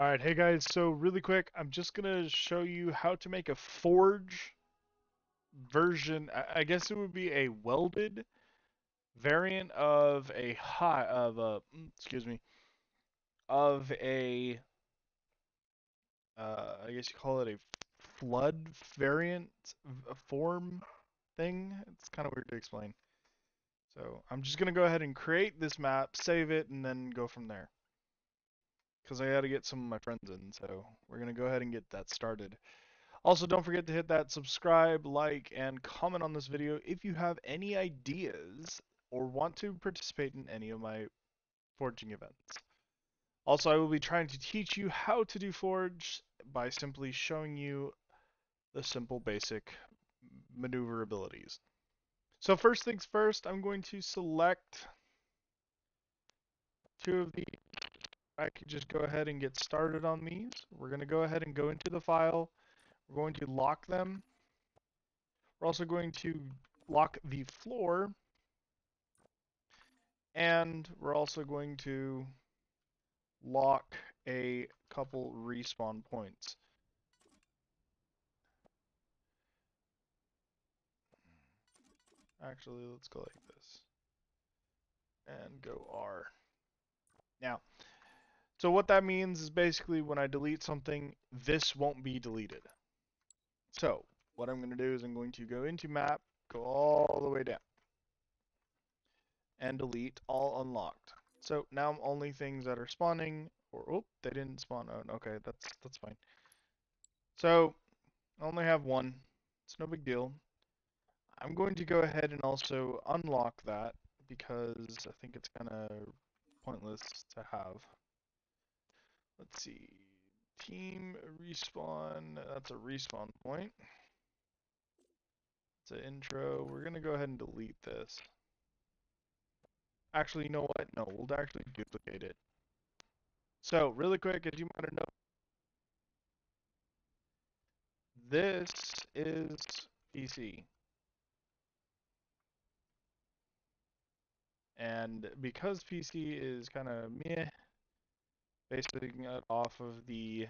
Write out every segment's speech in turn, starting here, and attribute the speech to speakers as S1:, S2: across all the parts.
S1: Alright, hey guys, so really quick, I'm just gonna show you how to make a forge version. I guess it would be a welded variant of a excuse me, of a, I guess you call it a flood variant form thing. It's kind of weird to explain. So I'm just gonna go ahead and create this map, save it, and then go from there. Because I gotta get some of my friends in, so we're gonna go ahead and get that started. Also, don't forget to hit that subscribe, like, and comment on this video if you have any ideas or want to participate in any of my forging events. Also, I will be trying to teach you how to do forge by simply showing you the simple basic maneuverabilities. So first things first, I'm going to select two of these. I could just go ahead and get started on these. We're going to go ahead and go into the file. We're going to lock them. We're also going to lock the floor, and we're also going to lock a couple respawn points. Actually, let's go like this and go R. Now, so what that means is basically when I delete something, this won't be deleted. So what I'm going to do is I'm going to go into map, go all the way down, and delete all unlocked. So now only things that are spawning, or oh, they didn't spawn. Oh, okay, that's fine. So I only have one. It's no big deal. I'm going to go ahead and also unlock that because I think it's kind of pointless to have. Let's see. Team respawn. That's a respawn point. It's an intro. We're going to go ahead and delete this. Actually, you know what? No, we'll actually duplicate it. So, really quick, as you might have known, this is PC. And because PC is kind of meh, basing it off of the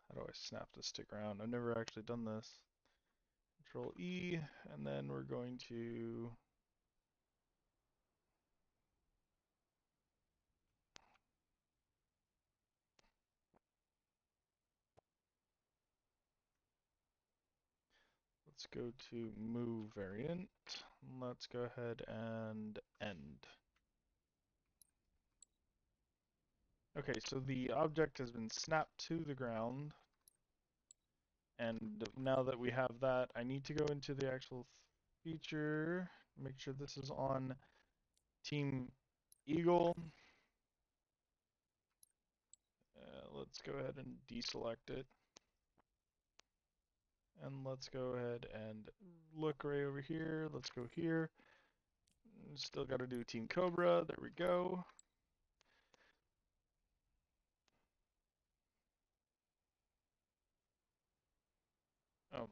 S1: how do I snap the stick around? I've never actually done this. Control E, and then we're going to let's go to move variant. Let's go ahead and end. Okay, so the object has been snapped to the ground. And now that we have that, I need to go into the actual feature, make sure this is on Team Eagle. Let's go ahead and deselect it. And let's go ahead and look right over here. Let's go here. Still got to do Team Cobra. There we go. Oh,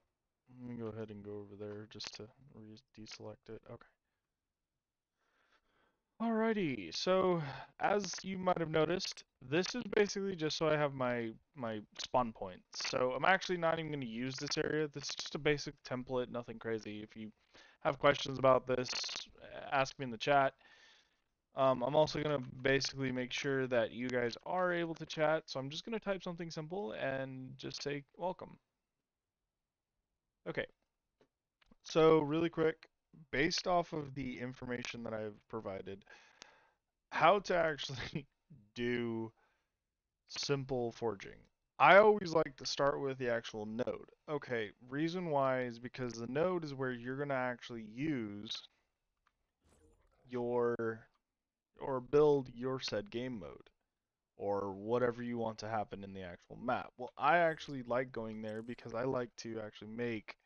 S1: let me go ahead and go over there just to deselect it. Okay. Alrighty, so as you might have noticed, this is basically just so I have my spawn points. So I'm actually not even going to use this area. This is just a basic template, nothing crazy. If you have questions about this, ask me in the chat. I'm also going to basically make sure that you guys are able to chat, so I'm just going to type something simple and just say welcome. Okay, so really quick, based off of the information that I've provided, how to actually do simple forging. I always like to start with the actual node. Okay, reason why is because the node is where you're going to actually use your or build your said game mode or whatever you want to happen in the actual map. Well, I actually like going there because I like to actually make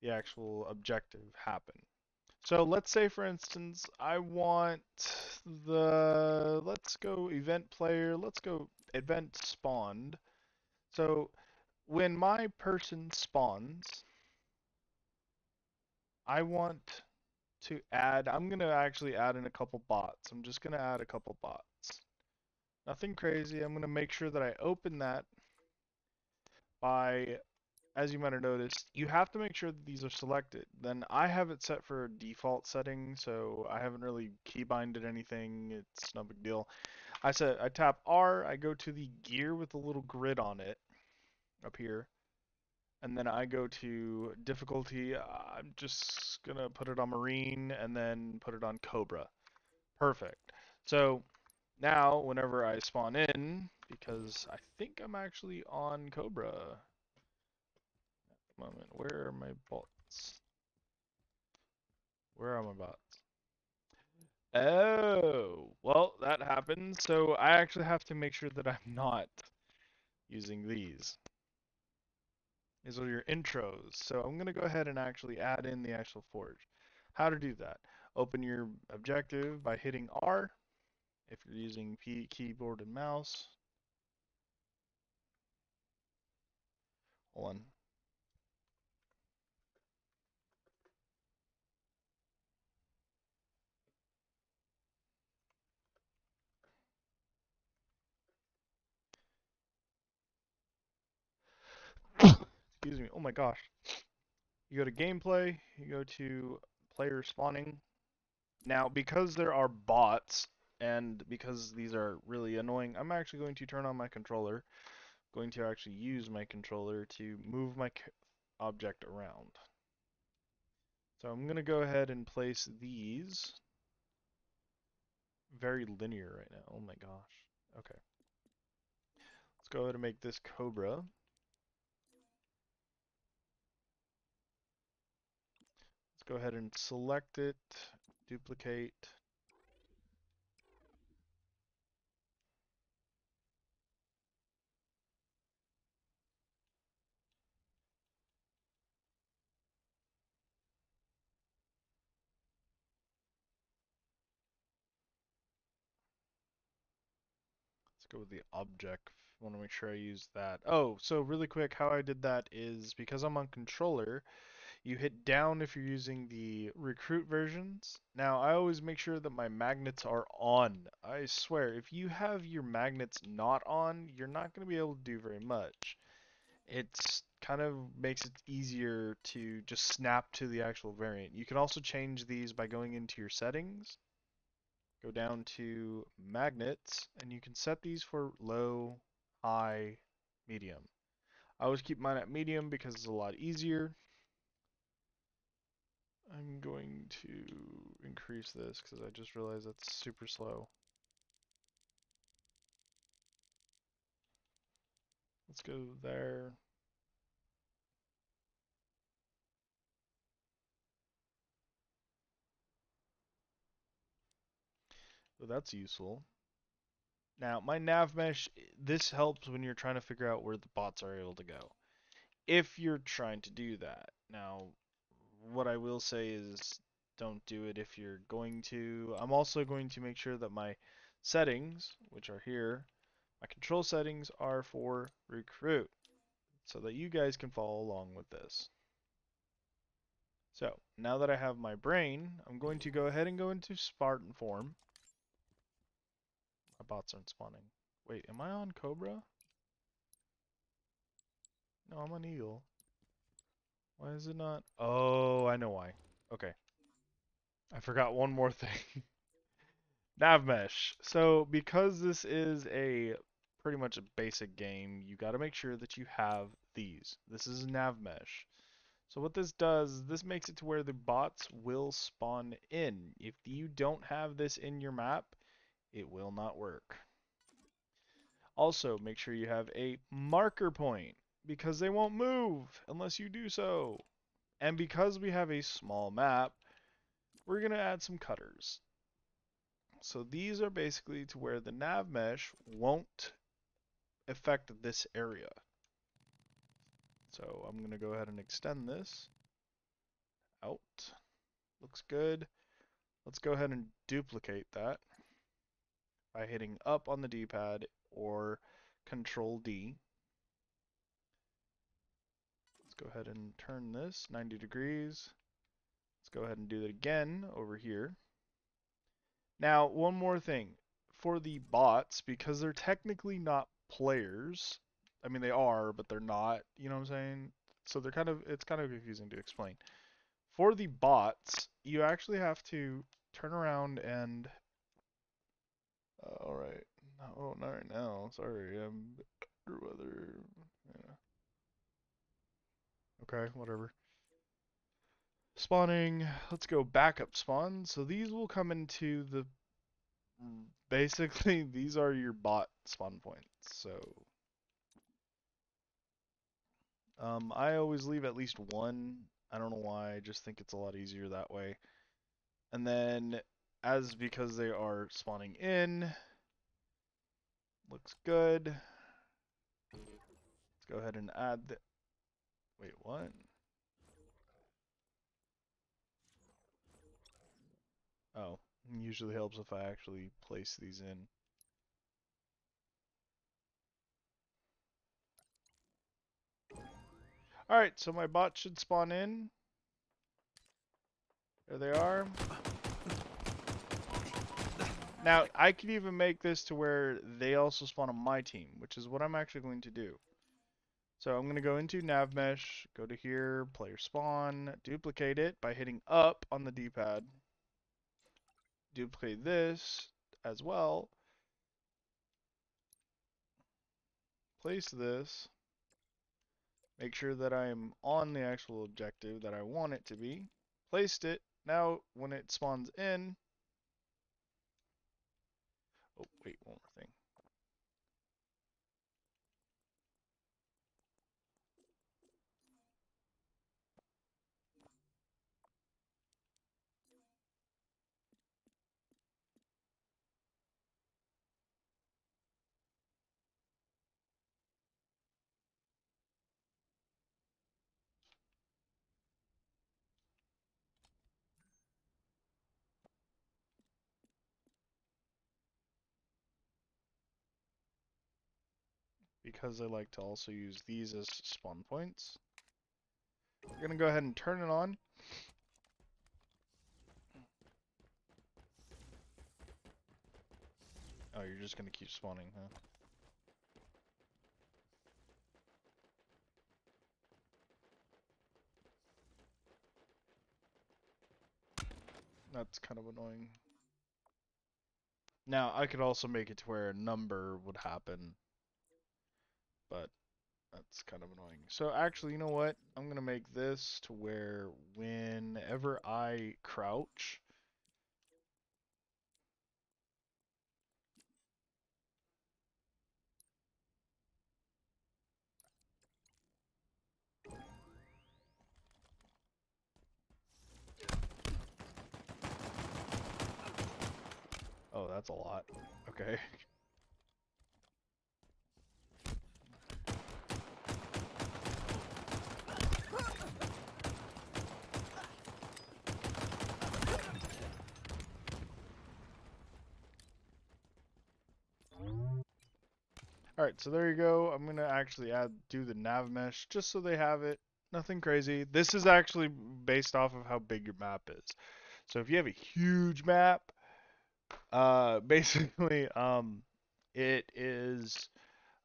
S1: the actual objective happen. So let's say, for instance, I want let's go event player, let's go event spawned. So when my person spawns, I want to add, I'm going to actually add in a couple bots. I'm just going to add a couple bots. Nothing crazy. I'm going to make sure that I open that by, as you might have noticed, you have to make sure that these are selected. Then I have it set for a default setting, so I haven't really keybinded anything. It's no big deal. I tap R, I go to the gear with the little grid on it up here, and then I go to difficulty. I'm just gonna put it on Marine and then put it on Cobra. Perfect. So now whenever I spawn in, because I think I'm actually on Cobra at the moment. Where are my bots? Where are my bots? Oh, well, that happens. So I actually have to make sure that I'm not using these. These are your intros. So I'm going to go ahead and actually add in the actual forge. How to do that? Open your objective by hitting R if you're using keyboard and mouse. Hold on. Excuse me. Oh my gosh. You go to gameplay, you go to player spawning. Now, because there are bots and because these are really annoying, I'm actually going to turn on my controller. Going to actually use my controller to move my object around. So I'm going to go ahead and place these very linear right now. Oh my gosh. Okay. Let's go ahead and make this Cobra. Let's go ahead and select it, duplicate. Let's go with the object. I want to make sure I use that. Oh, so really quick, how I did that is because I'm on controller, you hit down if you're using the recruit versions. Now, I always make sure that my magnets are on. I swear, if you have your magnets not on, you're not going to be able to do very much. It's kind of makes it easier to just snap to the actual variant. You can also change these by going into your settings, go down to magnets, and you can set these for low, high, medium. I always keep mine at medium because it's a lot easier. I'm going to increase this because I just realized that's super slow. Let's go there. So that's useful. Now, my nav mesh, this helps when you're trying to figure out where the bots are able to go. If you're trying to do that. Now, what I will say is don't do it if you're going to. I'm also going to make sure that my settings, which are here, my control settings are for recruit, so that you guys can follow along with this. So, now that I have my brain, I'm going to go ahead and go into Spartan form. My bots aren't spawning. Wait, am I on Cobra? No, I'm on Eagle. Why is it not? Oh, I know why. Okay. I forgot one more thing. Nav mesh. So, because this is a pretty much a basic game, you got to make sure that you have these. This is nav mesh. So what this does, this makes it to where the bots will spawn in. If you don't have this in your map, it will not work. Also, make sure you have a marker point because they won't move unless you do so. And because we have a small map, we're going to add some cutters. So these are basically to where the nav mesh won't affect this area. So I'm going to go ahead and extend this out. Looks good. Let's go ahead and duplicate that by hitting up on the D-pad or Control D. Let's go ahead and turn this 90 degrees. Let's go ahead and do that again over here. Now, one more thing. For the bots, because they're technically not players, I mean they are, but they're not, you know what I'm saying? So it's kind of confusing to explain. For the bots, you actually have to turn around and all right. Oh, not right now. Sorry, I'm under weather. Yeah. Okay, whatever. Spawning. Let's go backup spawn. So these will come into the. Basically, these are your bot spawn points. So, I always leave at least one. I don't know why. I just think it's a lot easier that way. And then, because they are spawning in, looks good. Let's go ahead and add the. Wait, what? Oh, usually helps if I actually place these in. Alright, so my bots should spawn in. There they are. Now, I could even make this to where they also spawn on my team, which is what I'm actually going to do. So I'm going to go into NavMesh, go to here, player spawn, duplicate it by hitting up on the D-pad. Duplicate this as well. Place this. Make sure that I'm on the actual objective that I want it to be. Placed it. Now, when it spawns in... Oh, wait, one more thing. Because I like to also use these as spawn points. We're going to go ahead and turn it on. Oh, you're just going to keep spawning, huh? That's kind of annoying. Now, I could also make it to where a number would happen, but that's kind of annoying. So actually, you know what? I'm going to make this to where whenever I crouch, oh, that's a lot. Okay. Alright, so there you go. I'm gonna actually do the nav mesh just so they have it. Nothing crazy. This is actually based off of how big your map is. So if you have a huge map, basically, it is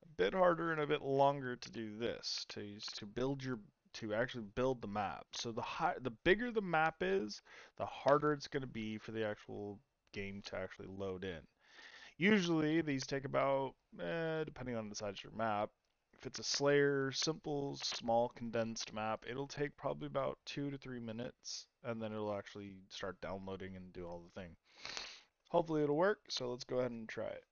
S1: a bit harder and a bit longer to do this, to actually build the map. So the bigger the map is, the harder it's gonna be for the actual game to actually load in. Usually these take about, depending on the size of your map, if it's a Slayer, simple, small, condensed map, it'll take probably about 2 to 3 minutes, and then it'll actually start downloading and do all the thing. Hopefully it'll work, so let's go ahead and try it.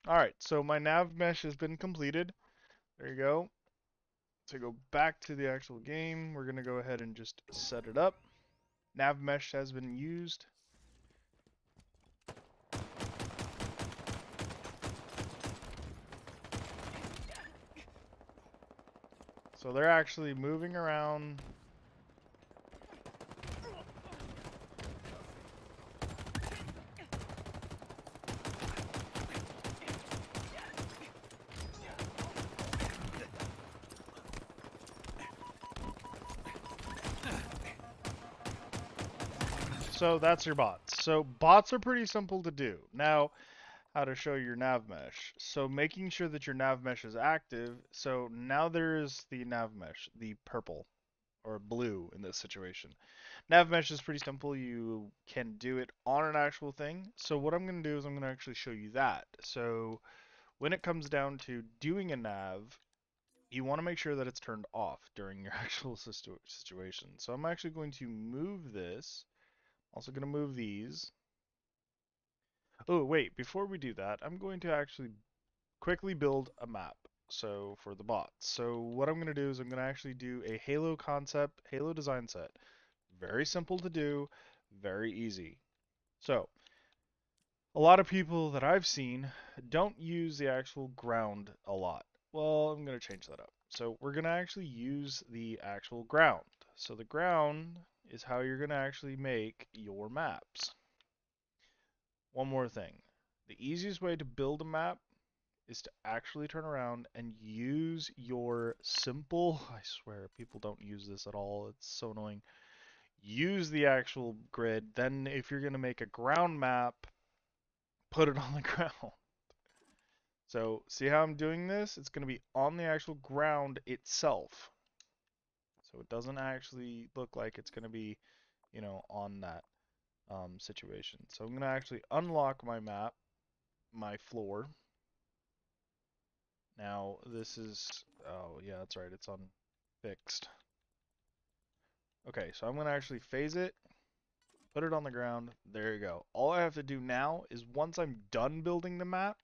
S1: Alright, so my nav mesh has been completed. There you go. To go back to the actual game, we're going to go ahead and just set it up. Nav mesh has been used. So they're actually moving around. so that's your bots. So bots are pretty simple to do. Now, how to show your nav mesh. So making sure that your nav mesh is active. So now there's the nav mesh, the purple or blue in this situation. Nav mesh is pretty simple. You can do it on an actual thing. So what I'm going to do is I'm going to actually show you that. So when it comes down to doing a nav, you want to make sure that it's turned off during your actual situation. So I'm actually going to move this. Also going to move these. Oh, wait, before we do that, I'm going to actually quickly build a map. So for the bots. So what I'm going to do is I'm going to actually do a Halo concept, Halo design set. Very simple to do, very easy. So a lot of people that I've seen don't use the actual ground a lot. Well, I'm going to change that up. So we're going to actually use the actual ground. So the ground is how you're going to actually make your maps. One more thing. The easiest way to build a map is to actually turn around and use your simple, I swear, people don't use this at all. It's so annoying. Use the actual grid. Then if you're going to make a ground map, put it on the ground. So see how I'm doing this? It's going to be on the actual ground itself. So it doesn't actually look like it's going to be, on that situation. So I'm going to actually unlock my map, my floor. Now this is, oh yeah, that's right, it's on fixed. Okay, so I'm going to actually phase it, put it on the ground. There you go. All I have to do now is once I'm done building the map,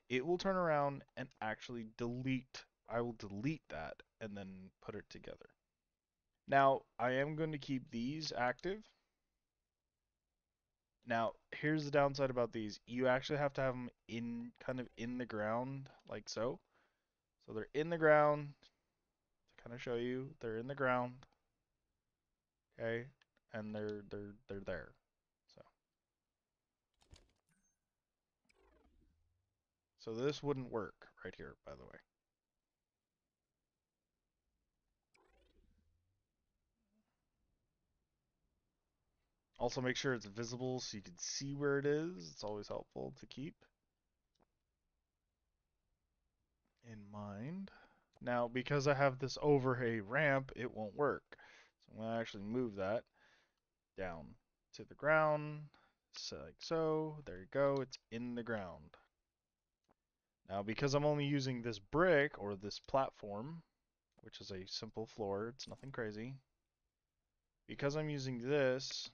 S1: it will turn around and actually delete. I will delete that and then put it together. Now, I am going to keep these active. Now, here's the downside about these. You actually have to have them kind of in the ground, like so. So they're in the ground. To kind of show you, they're in the ground. Okay, and they're there. So this wouldn't work right here, by the way. Also make sure it's visible so you can see where it is. It's always helpful to keep in mind. Now, because I have this over a ramp, it won't work. So I'm going to actually move that down to the ground, so like so. There you go. It's in the ground. Now, because I'm only using this brick or this platform, which is a simple floor, it's nothing crazy. Because I'm using this,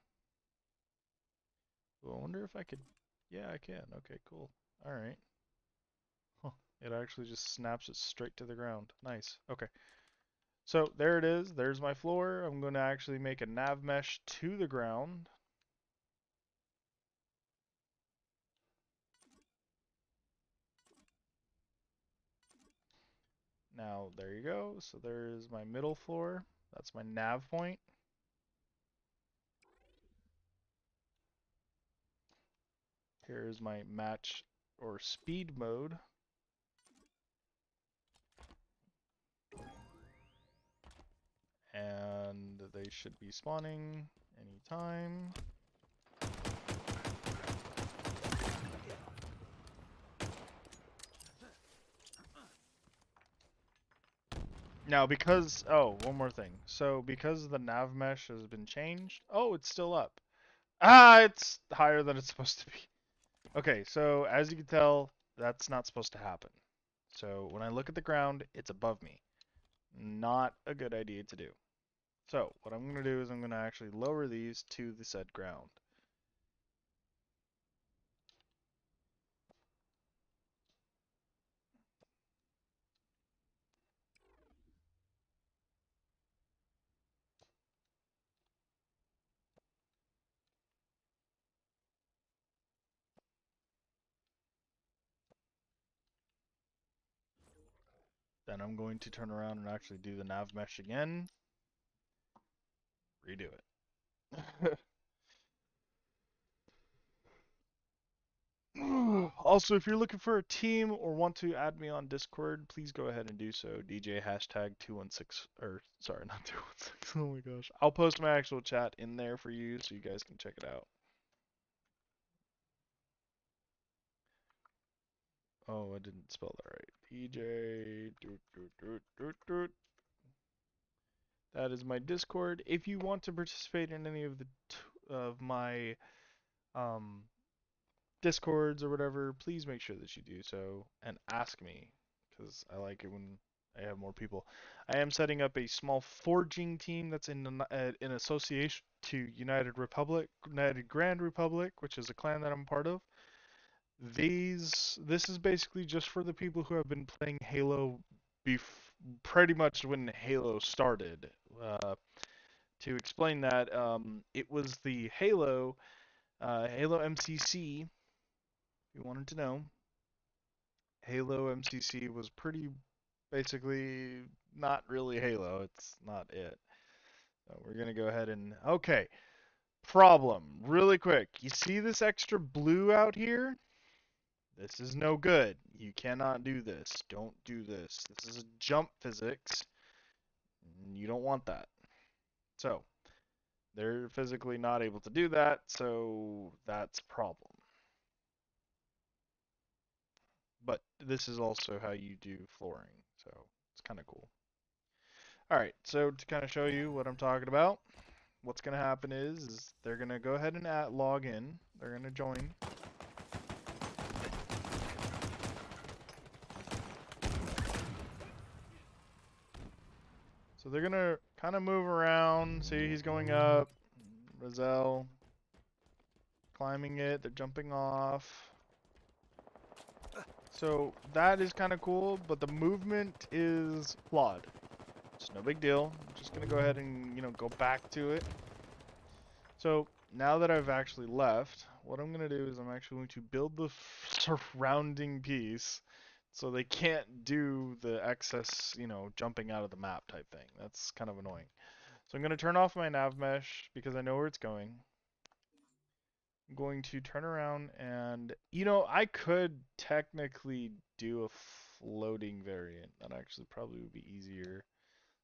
S1: I wonder if I could, yeah, I can. Okay, cool. All right. Huh. It actually just snaps it straight to the ground. Nice. Okay. So there it is. There's my floor. I'm going to actually make a nav mesh to the ground. Now, there you go. So there's my middle floor. That's my nav point. Here's my match or speed mode. And they should be spawning anytime. Now, because, oh, one more thing. So, because the nav mesh has been changed, oh, it's still up. Ah, it's higher than it's supposed to be. Okay, so as you can tell, that's not supposed to happen. So when I look at the ground, it's above me. Not a good idea to do. So what I'm going to do is I'm going to actually lower these to the said ground. Then I'm going to turn around and actually do the nav mesh again. Redo it. Also, if you're looking for a team or want to add me on Discord, please go ahead and do so. DJ hashtag 216, or sorry, not 216. Oh my gosh. I'll post my actual chat in there for you so you guys can check it out. Oh, I didn't spell that right. DJ. That is my Discord. If you want to participate in any of the of my um Discords or whatever, please make sure that you do so and ask me because I like it when I have more people. I am setting up a small forging team that's in association to United Grand Republic, which is a clan that I'm part of. This is basically just for the people who have been playing Halo pretty much when Halo started. To explain that, it was the Halo MCC. If you wanted to know, Halo MCC was pretty basically not really Halo. It's not it. So we're gonna go ahead and okay. Problem, really quick. You see this extra blue out here? This is no good. You cannot do this. Don't do this. This is a jump physics. You don't want that. So, they're physically not able to do that, so that's a problem. But this is also how you do flooring, so it's kind of cool. Alright, so to kind of show you what I'm talking about, what's going to happen is they're going to go ahead and log in. They're going to join. So they're going to kind of move around. See, he's going up. Roselle climbing it. They're jumping off. So that is kind of cool, but the movement is flawed. It's no big deal. I'm just going to go ahead and, go back to it. So now that I've actually left, what I'm going to do is I'm actually going to build the surrounding piece so they can't do the excess, jumping out of the map type thing. That's kind of annoying. So I'm going to turn off my nav mesh because I know where it's going. I'm going to turn around and, I could technically do a floating variant. That actually probably would be easier.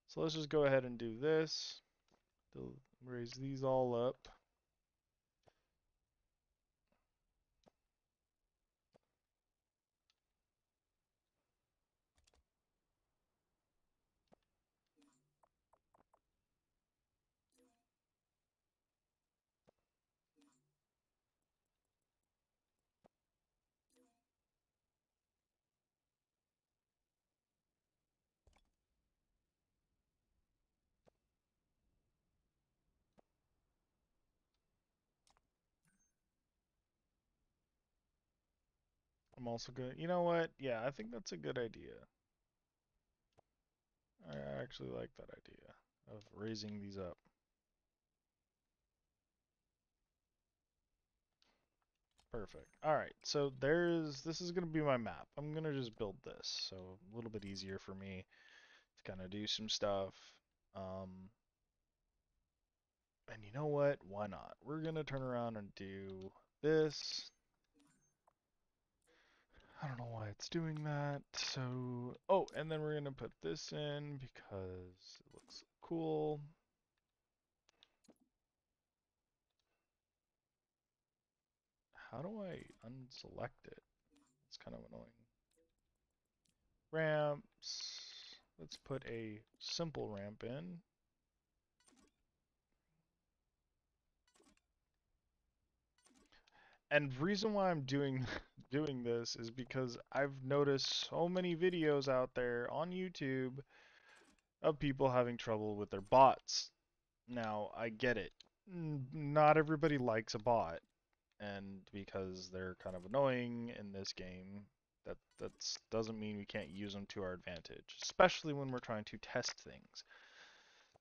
S1: So let's just go ahead and do this. Raise these all up. I'm also good. You know what? Yeah, I think that's a good idea. I actually like that idea of raising these up. Perfect. Alright, so this is going to be my map. I'm going to just build this, so a little bit easier for me to kind of do some stuff. And you know what? Why not? We're going to turn around and do this. I don't know why it's doing that. So, oh, and then we're going to put this in because it looks cool. How do I unselect it? It's kind of annoying. Ramps. Let's put a simple ramp in. And reason why I'm doing this is because I've noticed so many videos out there on YouTube of people having trouble with their bots. Now, I get it. Not everybody likes a bot, and because they're kind of annoying in this game, that doesn't mean we can't use them to our advantage, especially when we're trying to test things.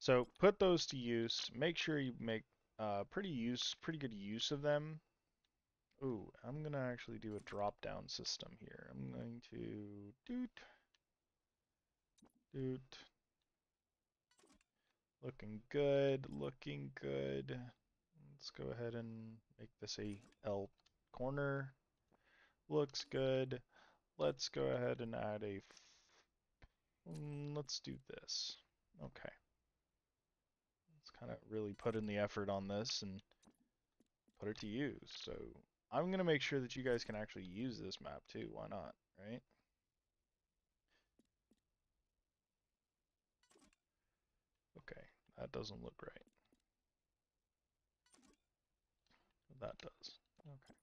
S1: So put those to use. Make sure you make pretty good use of them. Ooh, I'm gonna actually do a drop down system here. I'm going to doot. Looking good, looking good. Let's go ahead and make this a L corner. Looks good. Let's go ahead and add a, let's do this. Okay. Let's kind of really put in the effort on this and put it to use. So I'm going to make sure that you guys can actually use this map too. Why not, right? Okay, that doesn't look right. That does. Okay.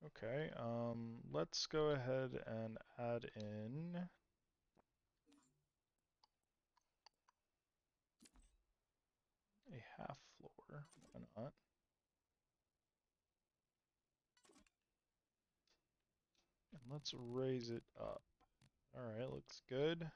S1: Okay, let's go ahead and add in a half floor. Why not? And let's raise it up. Alright, looks good.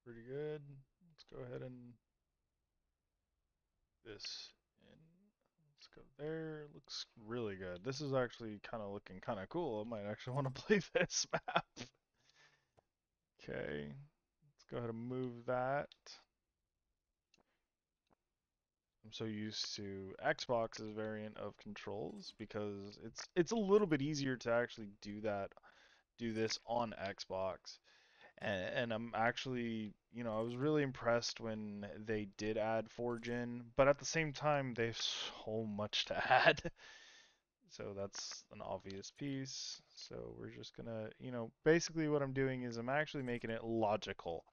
S1: Pretty good. Let's go ahead and this in. Let's go there. Looks really good. This is actually kind of looking kind of cool. I might actually want to play this map. Okay. Let's go ahead and move that. I'm so used to Xbox's variant of controls because it's a little bit easier to actually do this on Xbox. And I'm actually, I was really impressed when they did add 4Gen, but at the same time, they have so much to add. So that's an obvious piece. So we're just gonna, basically what I'm doing is I'm actually making it logical.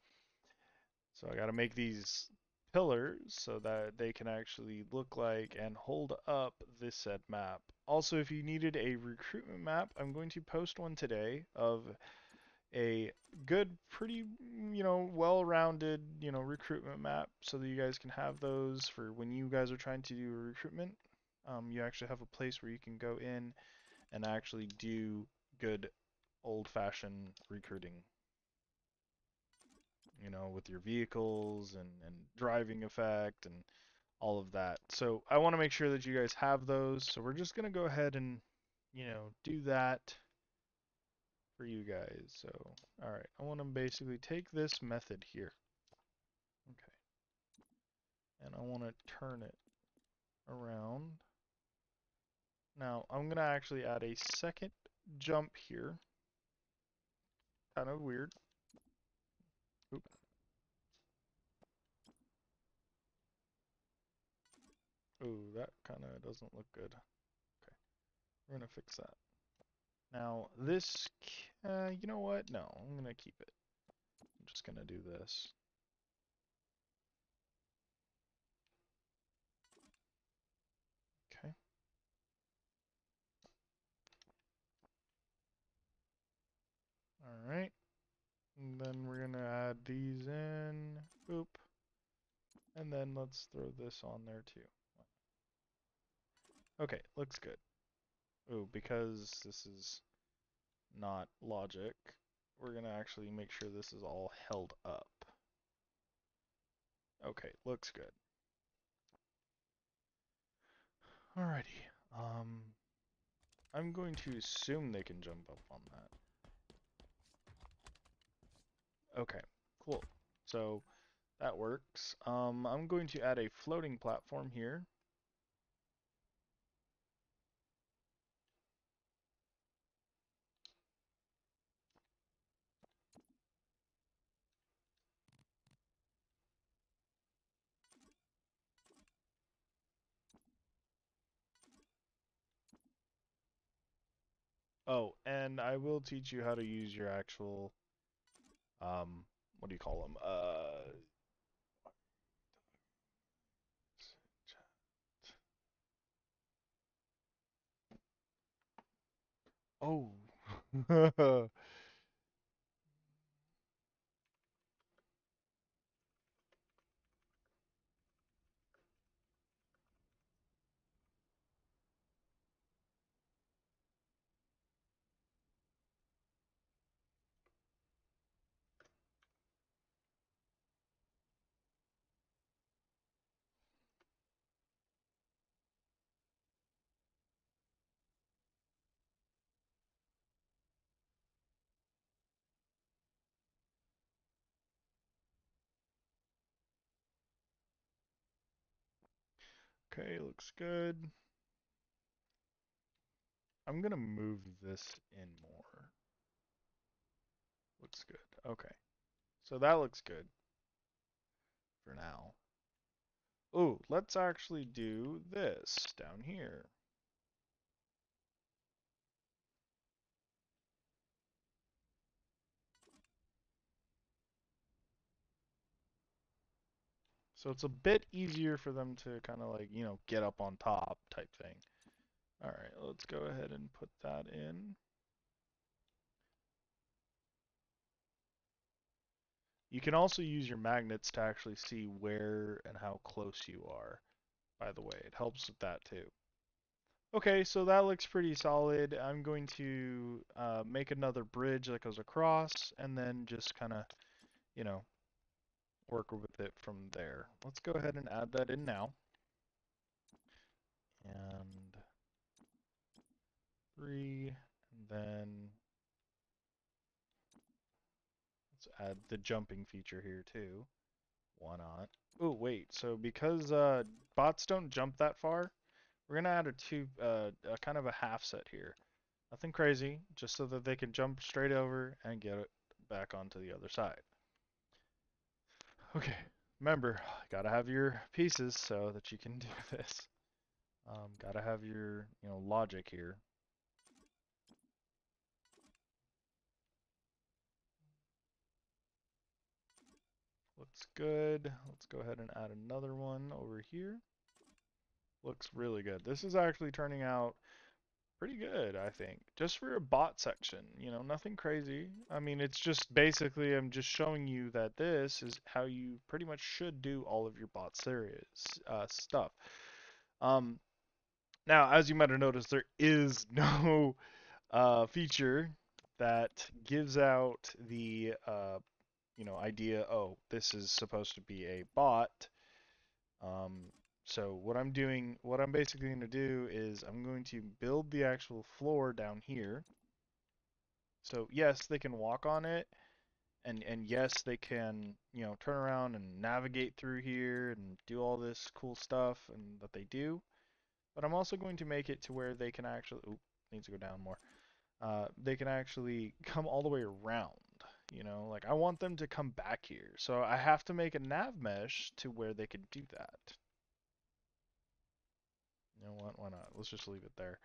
S1: So I gotta make these pillars so that they can actually look like and hold up this said map. Also, if you needed a recruitment map, I'm going to post one today of a good, pretty, well-rounded, recruitment map so that you guys can have those for when you guys are trying to do a recruitment. You actually have a place where you can go in and actually do good old-fashioned recruiting, with your vehicles and driving effect and all of that. So I want to make sure that you guys have those. So we're just going to go ahead and, do that for you guys. So, all right, I want to basically take this method here. Okay. And I want to turn it around. Now, I'm going to actually add a second jump here. Kind of weird. Oop. Ooh, that kind of doesn't look good. Okay, we're going to fix that. Now, this, you know what? No, I'm going to keep it. I'm just going to do this. Okay. All right. And then we're going to add these in. Boop. And then let's throw this on there too. Okay, looks good. Ooh, because this is not logic, we're going to actually make sure this is all held up. Okay, looks good. Alrighty. I'm going to assume they can jump up on that. Okay, cool. So that works. I'm going to add a floating platform here. Oh, and I will teach you how to use your actual, what do you call them? Oh. Okay, looks good. I'm gonna move this in more. Looks good. Okay. So that looks good for now. Ooh, let's actually do this down here. So it's a bit easier for them to kind of like, get up on top type thing. All right, let's go ahead and put that in. You can also use your magnets to actually see where and how close you are, by the way. It helps with that too. Okay, so that looks pretty solid. I'm going to make another bridge that goes across and then just kind of, you know, work with it from there. Let's go ahead and add that in now. And 3, and then let's add the jumping feature here too. Why not? Oh, wait, so because bots don't jump that far, we're gonna add a kind of a half set here. Nothing crazy, just so that they can jump straight over and get it back onto the other side. Okay, remember, gotta have your pieces so that you can do this. Gotta have your, logic here. Looks good. Let's go ahead and add another one over here. Looks really good. This is actually turning out pretty good, I think. Just for a bot section, nothing crazy. I mean, it's just basically I'm just showing you that this is how you pretty much should do all of your bot series stuff. Um, Now, as you might have noticed, there is no feature that gives out the idea. Oh, this is supposed to be a bot. Um, so what I'm basically going to do is I'm going to build the actual floor down here. So yes, they can walk on it, and yes, they can, turn around and navigate through here and do all this cool stuff and that they do. But I'm also going to make it to where they can actually, oop, needs to go down more. They can actually come all the way around. Like I want them to come back here. So I have to make a nav mesh to where they can do that. You know what? Why not? Let's just leave it there.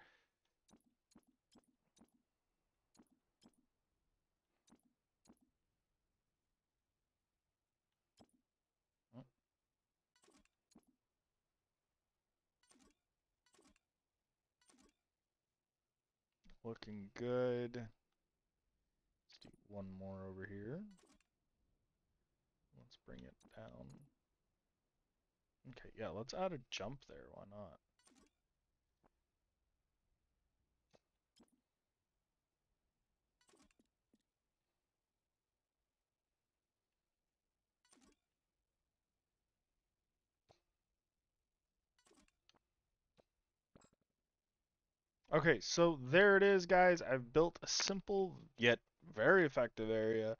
S1: Oh, looking good. Let's do one more over here. Let's bring it down. Okay, yeah, let's add a jump there. Why not? Okay, so there it is, guys. I've built a simple yet very effective area.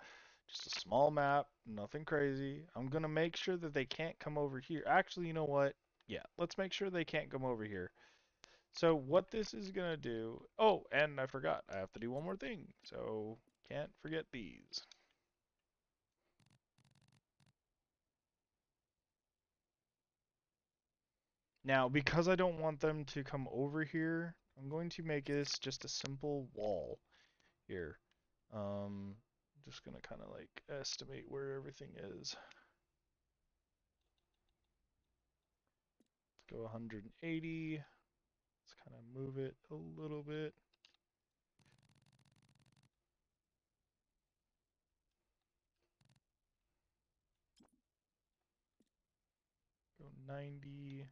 S1: Just a small map, nothing crazy. I'm gonna make sure that they can't come over here. Actually, you know what? Yeah, let's make sure they can't come over here. So what this is gonna do, oh, and I forgot, I have to do one more thing. So can't forget these. Now, because I don't want them to come over here, I'm going to make this just a simple wall here. Just gonna kind of like estimate where everything is. Let's go 180. Let's kind of move it a little bit. Go 90.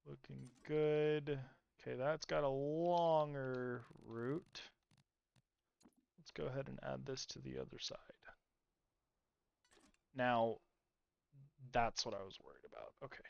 S1: Looking good. Okay, that's got a longer route. Let's go ahead and add this to the other side. Now, that's what I was worried about. Okay.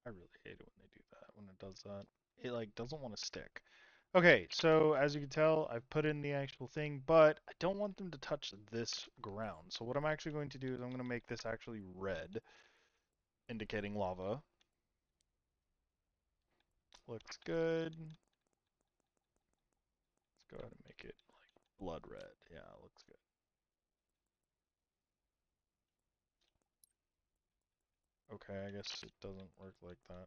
S1: I really hate it when they do that, when it does that. It like doesn't want to stick. Okay, so as you can tell, I've put in the actual thing, but I don't want them to touch this ground. So what I'm actually going to do is I'm going to make this actually red, indicating lava. Looks good. Let's go ahead and make it like blood red. Yeah, it looks good. Okay, I guess it doesn't work like that.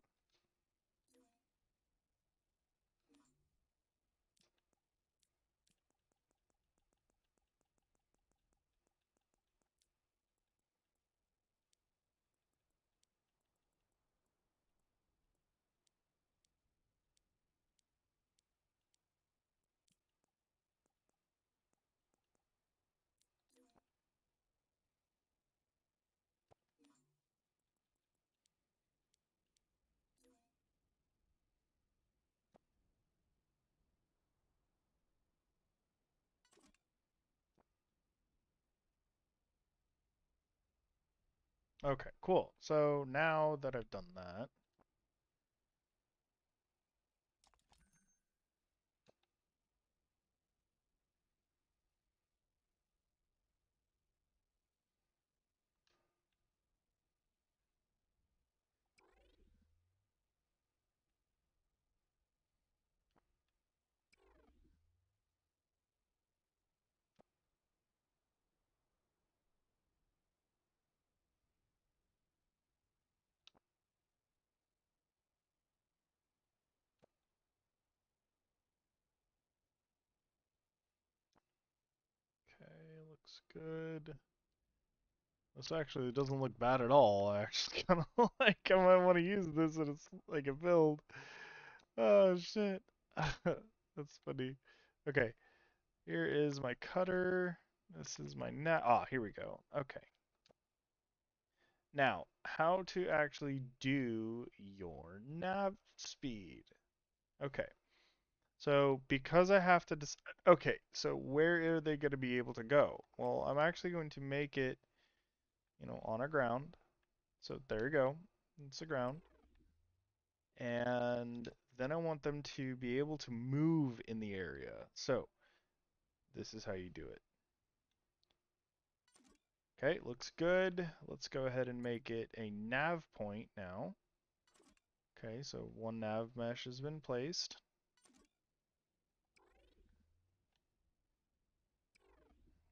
S1: Okay, cool. So now that I've done that, okay, looks good. This actually doesn't look bad at all. I actually kind of like I might want to use this and it's like a build. Oh shit. That's funny. Okay, here is my cutter. This is my nav. Ah, here we go. Okay. Now, how to actually do your nav speed. Okay. So because I have to decide, okay, so where are they going to be able to go? Well, I'm actually going to make it, on a ground. So there you go. It's the ground. And then I want them to be able to move in the area. So this is how you do it. Okay, looks good. Let's go ahead and make it a nav point now. Okay, so one nav mesh has been placed.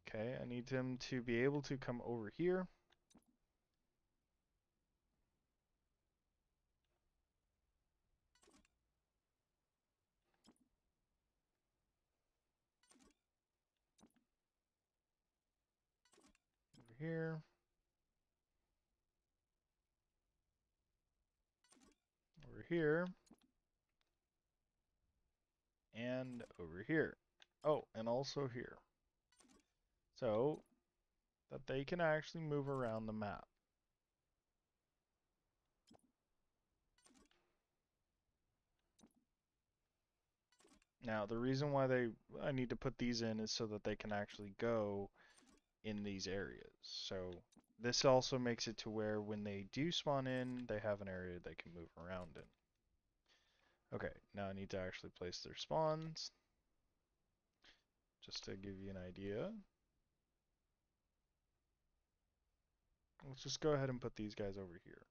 S1: Okay, I need them to be able to come over here. Over here. Over here. and over here. Oh, and also here. So that they can actually move around the map. Now, the reason why I need to put these in is so that they can actually go in these areas. So this also makes it to where when they do spawn in, they have an area they can move around in. Okay, now I need to actually place their spawns, just to give you an idea. Let's just go ahead and put these guys over here.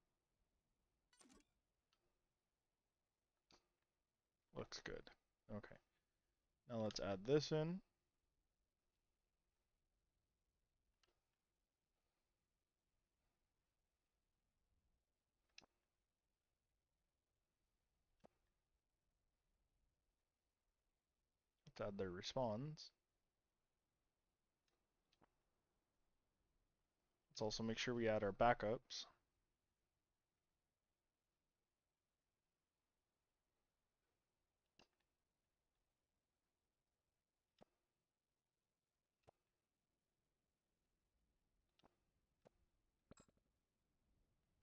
S1: Looks good. Okay. Now let's add this in. Let's add their respawns. Let's also make sure we add our backups.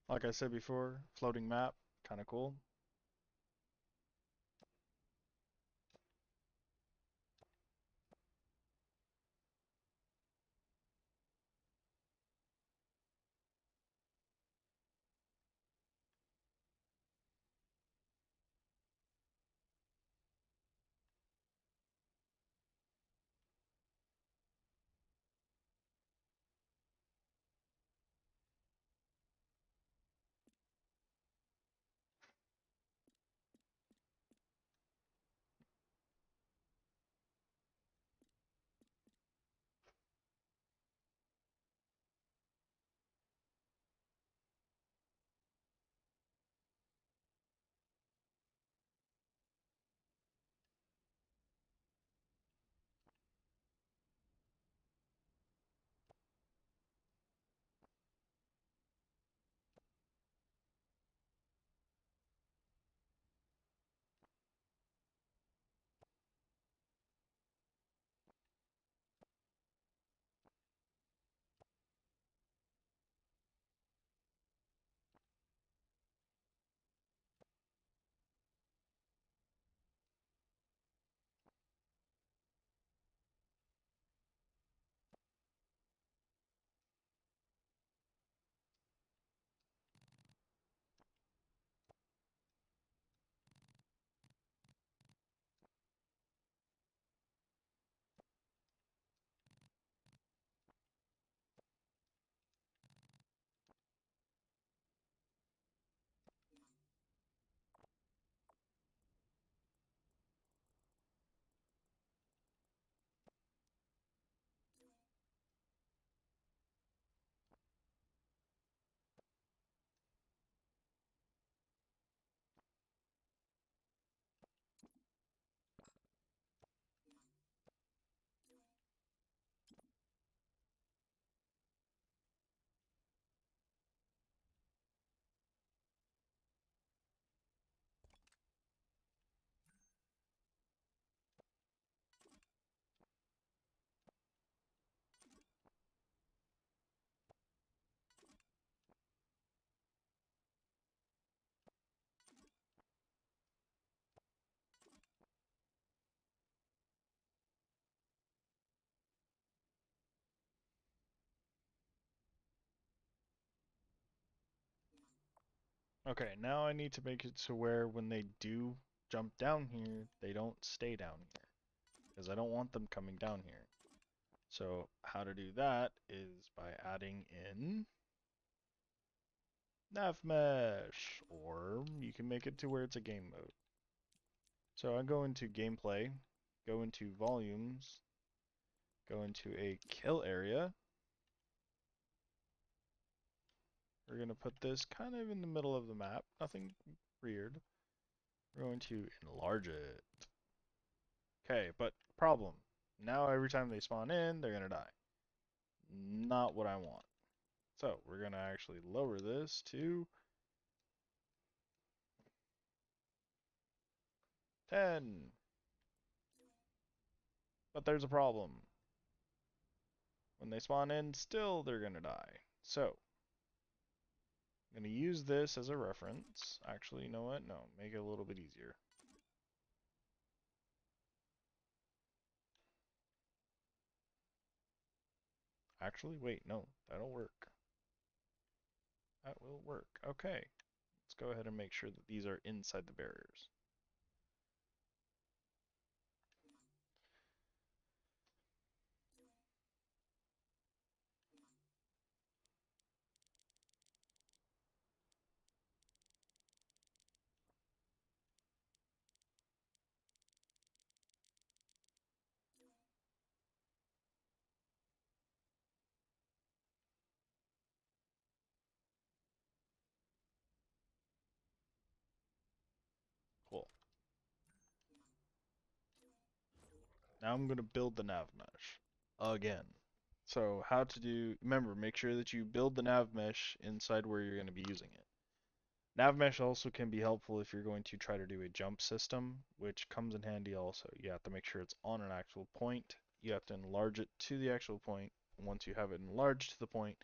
S1: Like I said before, floating map, kind of cool. Okay, now I need to make it to where when they do jump down here, they don't stay down here. Because I don't want them coming down here. So how to do that is by adding in nav mesh, or you can make it to where it's a game mode. So I go into gameplay, go into volumes, go into a kill area. We're going to put this kind of in the middle of the map, nothing weird. We're going to enlarge it. Okay, but problem. Now every time they spawn in, they're going to die. Not what I want. So we're going to actually lower this to 10. But there's a problem. When they spawn in, still they're gonna die. So, I'm gonna use this as a reference. Actually, you know what? No, make it a little bit easier. Actually, wait, no, that'll work. That will work. Okay, let's go ahead and make sure that these are inside the barriers. Cool. Now I'm gonna build the nav mesh again. So how to do, remember, make sure that you build the nav mesh inside where you're going to be using it. Nav mesh also can be helpful if you're going to try to do a jump system, which comes in handy also. You have to make sure it's on an actual point. You have to enlarge it to the actual point. Once you have it enlarged to the point,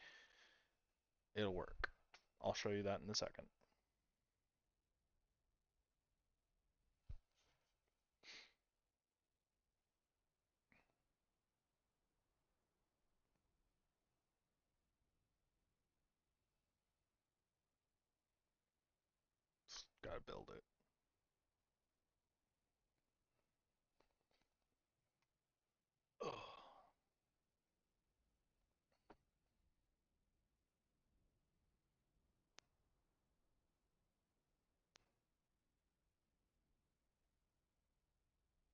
S1: it'll work. I'll show you that in a second. Just gotta build it. Ugh.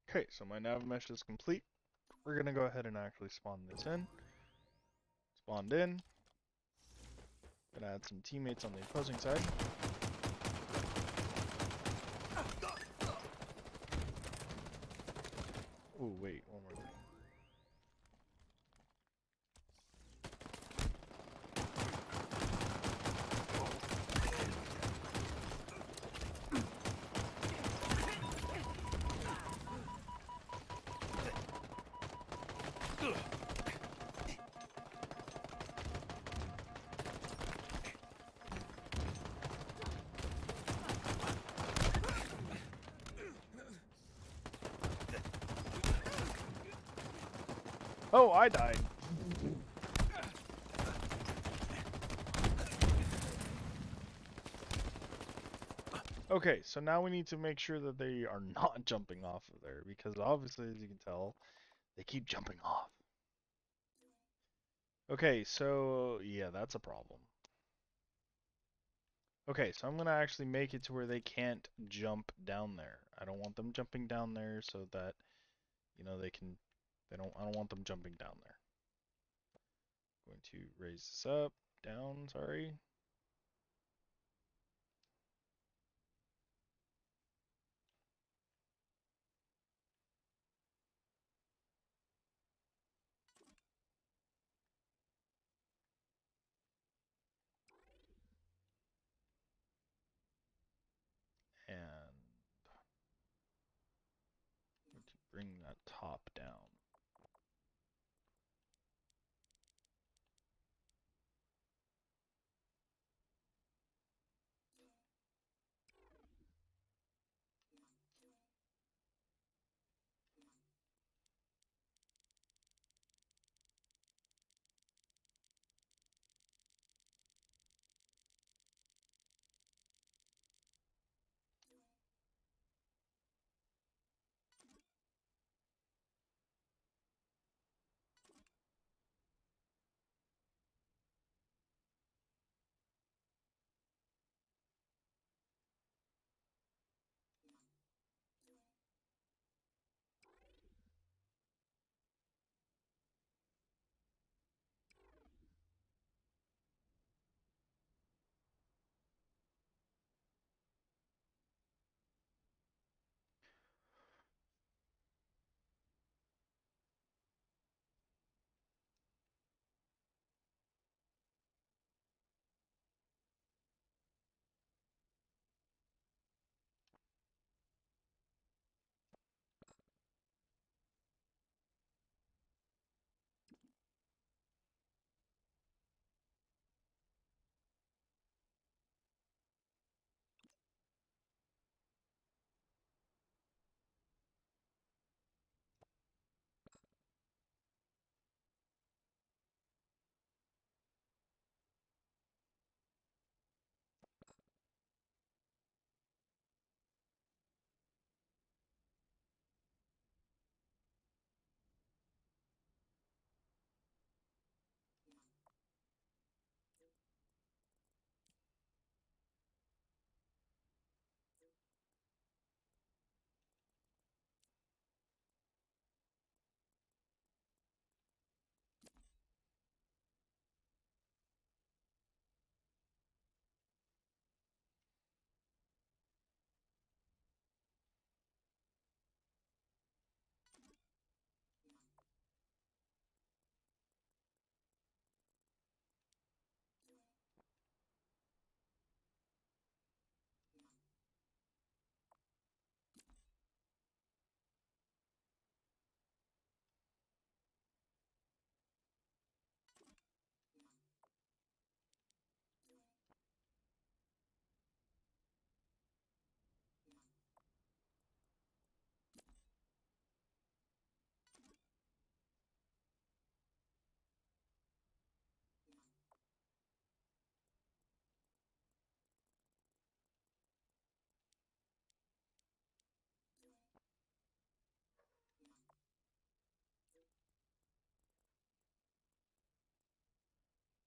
S1: Okay, so my nav mesh is complete. We're gonna go ahead and actually spawn this in. Spawned in. Gonna add some teammates on the opposing side. Oh wait, one more thing. Oh, I died. Okay, so now we need to make sure that they are not jumping off of there, because obviously, as you can tell, they keep jumping off. Okay, so yeah, that's a problem. Okay, so I'm gonna actually make it to where they can't jump down there. I don't want them jumping down there so that, you know, I don't want them jumping down there. Going to raise this up, down, sorry. And going to bring that top down.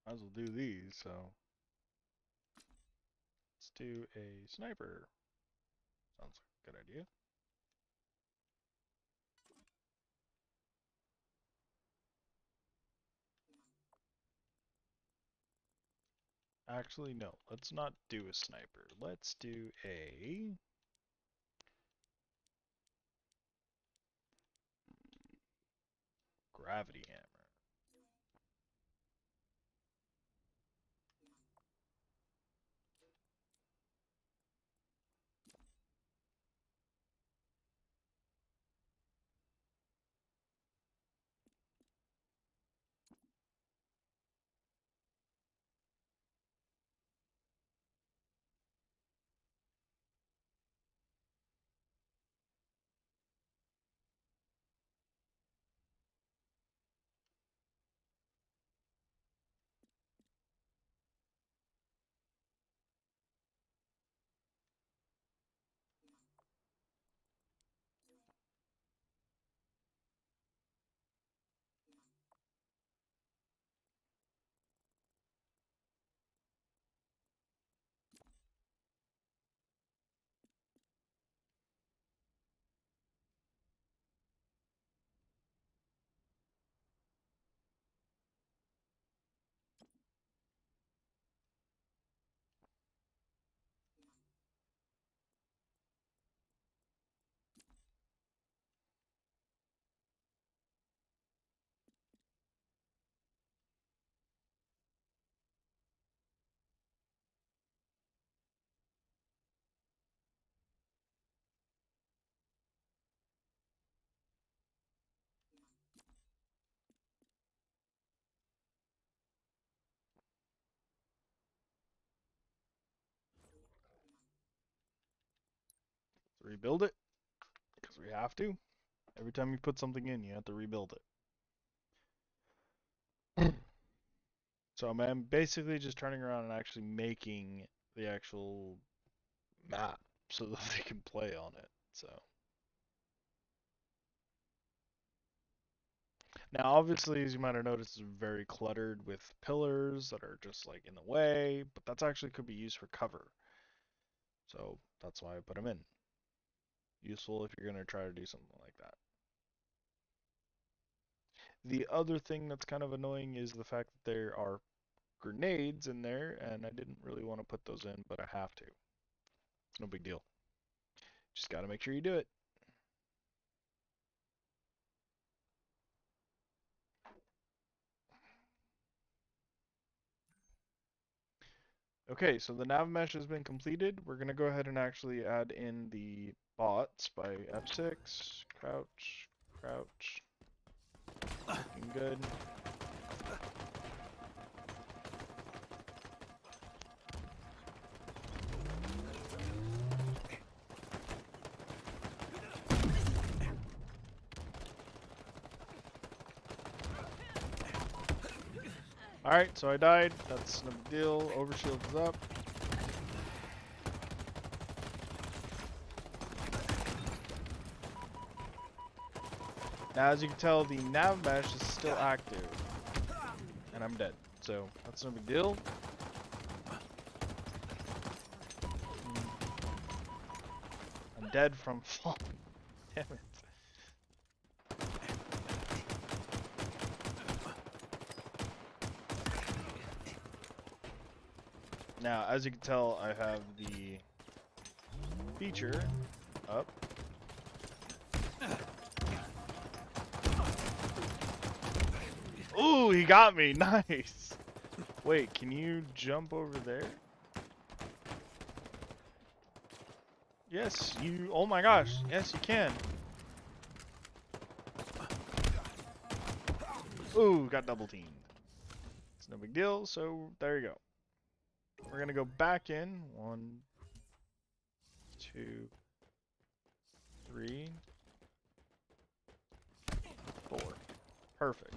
S1: Might as well do these, so. Let's do a sniper. Sounds like a good idea. Actually, no. Let's not do a sniper. Let's do a... gravity hammer. Let's rebuild it, because we have to. Every time you put something in, you have to rebuild it. So I'm basically just turning around and actually making the actual map so that they can play on it. So now, obviously, as you might have noticed, it's very cluttered with pillars that are just like in the way, but that's actually could be used for cover. So that's why I put them in. Useful if you're going to try to do something like that. The other thing that's kind of annoying is the fact that there are grenades in there, and I didn't really want to put those in, but I have to. It's no big deal. Just got to make sure you do it. Okay, so the nav mesh has been completed. We're going to go ahead and actually add in the bots by F6. Crouch, crouch. Looking good. Alright, so I died. That's no big deal. Overshield is up. Now, as you can tell, the nav mesh is still active. And I'm dead. So, that's no big deal. I'm dead from falling. Damn it. Now, as you can tell, I have the feature up. Ooh, he got me. Nice. Wait, can you jump over there? Yes, you. Oh my gosh. Yes, you can. Ooh, got double teamed. It's no big deal. So there you go. We're gonna go back in. 1, 2, 3, 4. Perfect.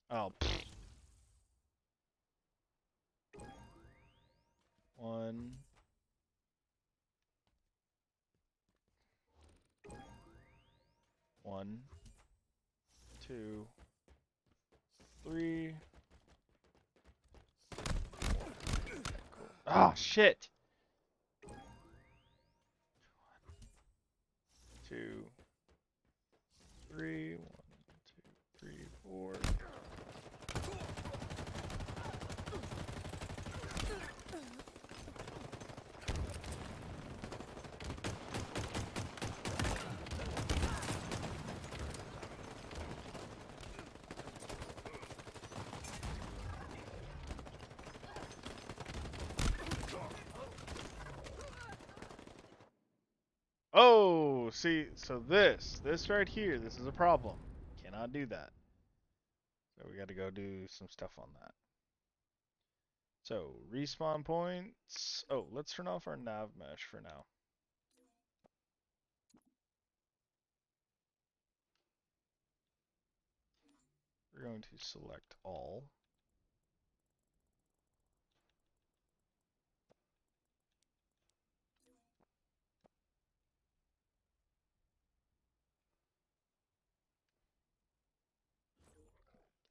S1: Oh. Pfft. 1. 1, 2, 3, Ah, shit. 2, 3, 1, 2, 3, 4. Oh, see, so this right here, this is a problem. Cannot do that. So we got to go do some stuff on that. So respawn points. Oh, let's turn off our nav mesh for now. We're going to select all.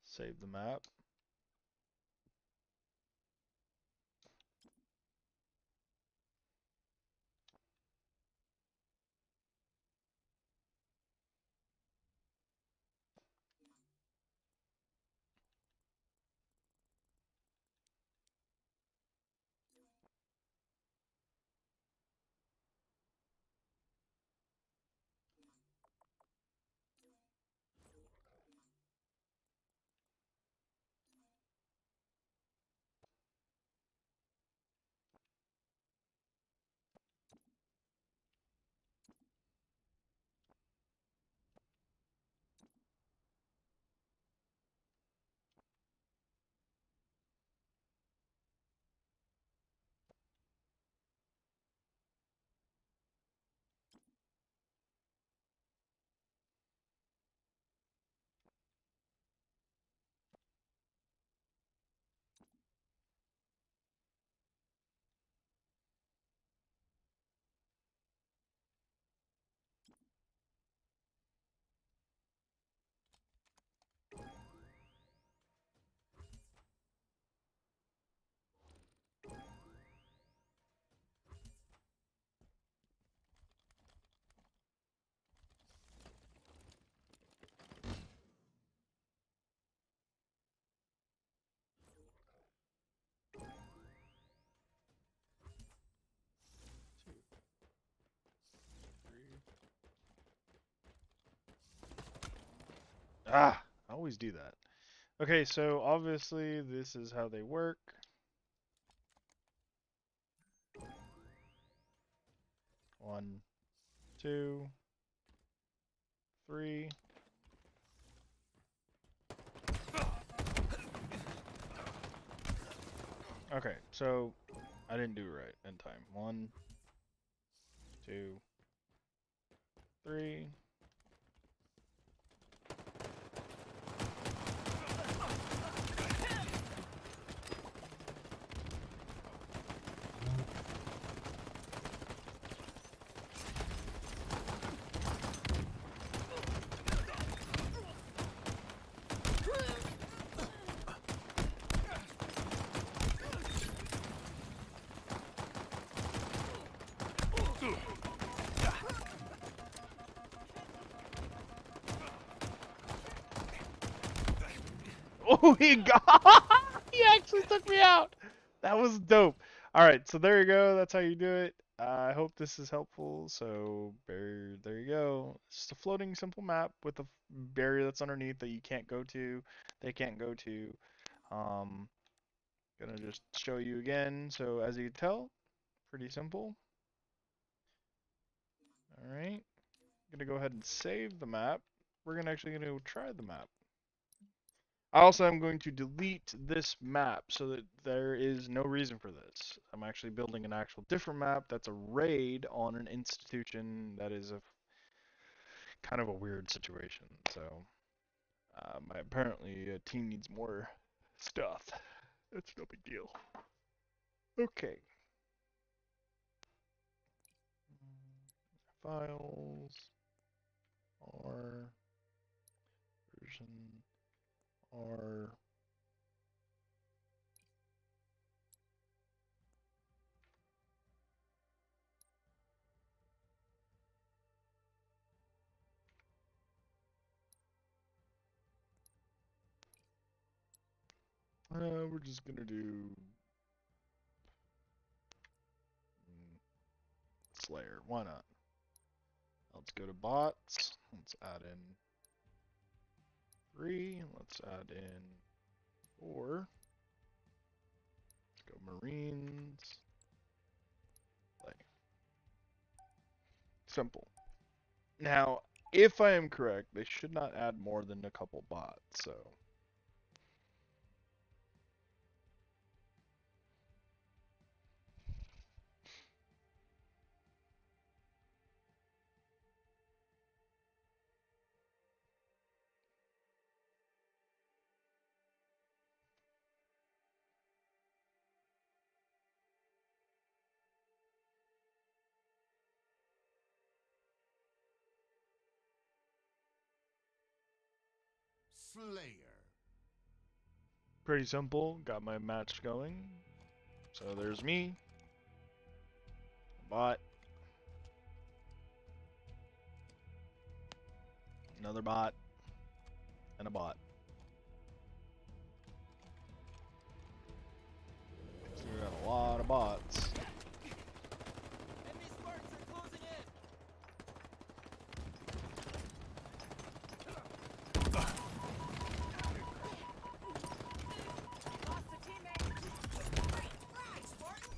S1: Save the map. Two, three. Ah, I always do that. Okay, so obviously this is how they work. One, two, three. Okay, so I didn't do it right in time. One, two, three. Oh, he got. He actually took me out. That was dope. All right, so there you go. That's how you do it. I hope this is helpful. So there you go. It's just a floating simple map with a barrier that's underneath that you can't go to. They can't go to. Um, gonna just show you again. So as you can tell, pretty simple. All right. Gonna go ahead and save the map. We're gonna try the map. I also am going to delete this map so that there is no reason for this. I'm actually building an actual different map that's a raid on an institution that is a kind of a weird situation. So apparently a team needs more stuff. It's no big deal. Okay. Files R version R We're just gonna do Slayer. Why not? Let's go to bots. Let's add in 3. Let's add in 4. Let's go Marines. Play. Simple. Now, if I am correct, they should not add more than a couple bots, so.
S2: Slayer.
S1: Pretty simple. Got my match going. So there's me. Bot. Another bot. And a bot. So we got a lot of bots.
S3: Enemy Spartans are closing in. Lost a teammate. Right, Spartan.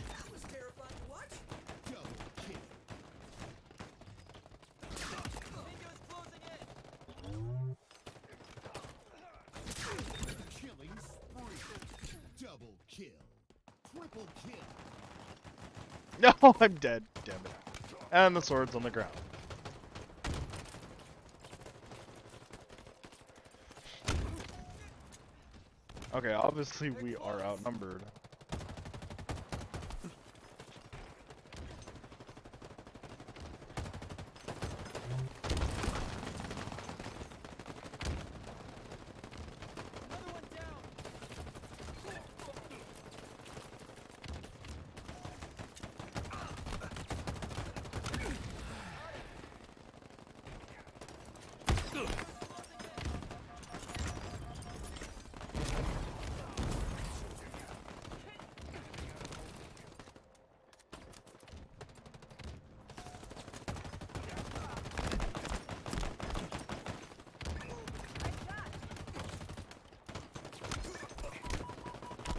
S3: That was terrifying to watch.
S2: Double kill.
S3: Bingo is closing in.
S2: Killing spree. Double kill. Triple kill.
S1: No, I'm dead. Damn it. And the sword's on the ground. Okay, obviously we are outnumbered.
S3: Another one down.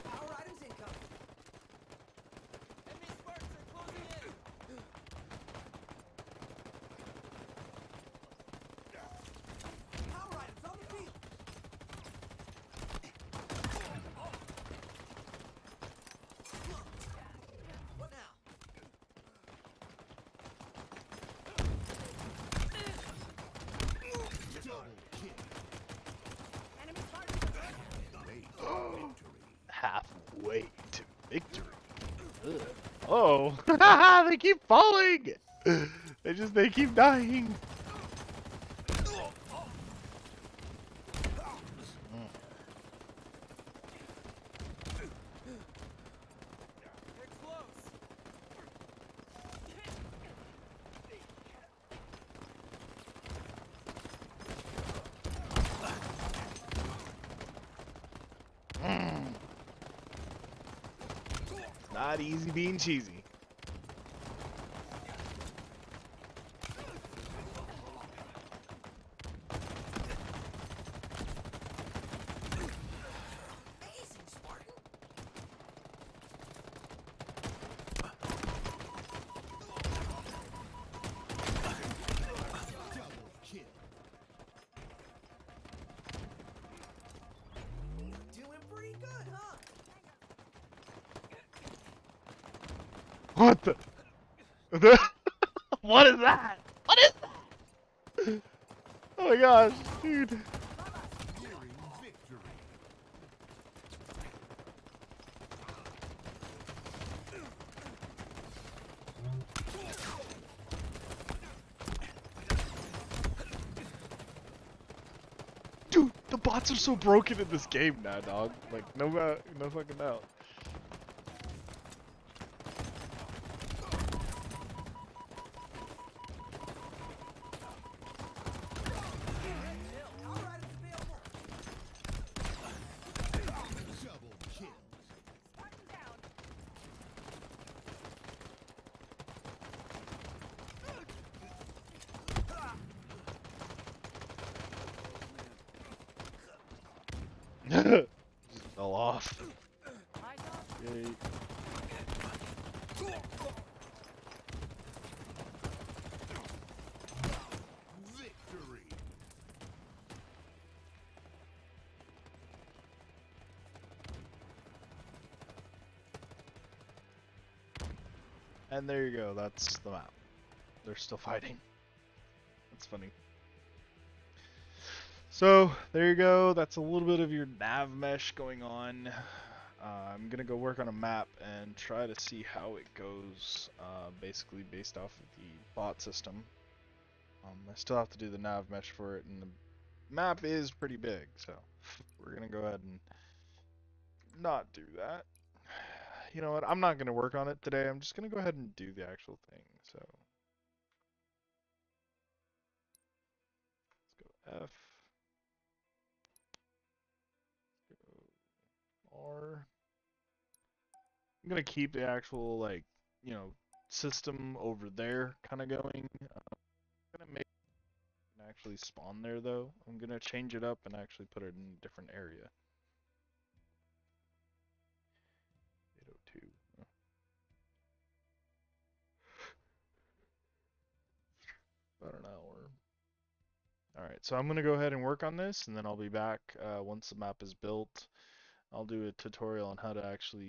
S3: Power items incoming. Enemy Spartans are closing in. Power items on the field. What now?
S2: Double kill.
S3: Enemy Spartans are
S2: Late victory.
S1: Halfway to victory. Ugh. Oh, they keep falling. They keep dying.
S3: They're close.
S1: Not easy being cheesy.
S3: Amazing, Spartan.
S2: Double kill.
S3: Doing pretty good, huh?
S1: What the? What is that? What is that? Oh my gosh, dude.
S2: Nearing victory.
S1: bots are so broken in this game now, dog. Like, no fucking doubt.
S2: Double kill.
S3: Spartan down.
S1: Just fell off.
S3: Eyes off.
S1: Yay.
S2: Victory.
S1: And there you go, that's the map. They're still fighting. That's funny. So, there you go, that's a little bit of your nav mesh going on. I'm gonna go work on a map and try to see how it goes, basically based off of the bot system. I still have to do the nav mesh for it, and the map is pretty big, so we're gonna go ahead and not do that. You know what? I'm not gonna work on it today. I'm just gonna go ahead and do the actual thing. So let's go F, go R. I'm gonna keep the actual like system over there kind of going. I'm gonna make it actually spawn there though. I'm gonna change it up and actually put it in a different area. 802. About an hour. Alright, so I'm going to go ahead and work on this, and then I'll be back once the map is built. I'll do a tutorial on how to actually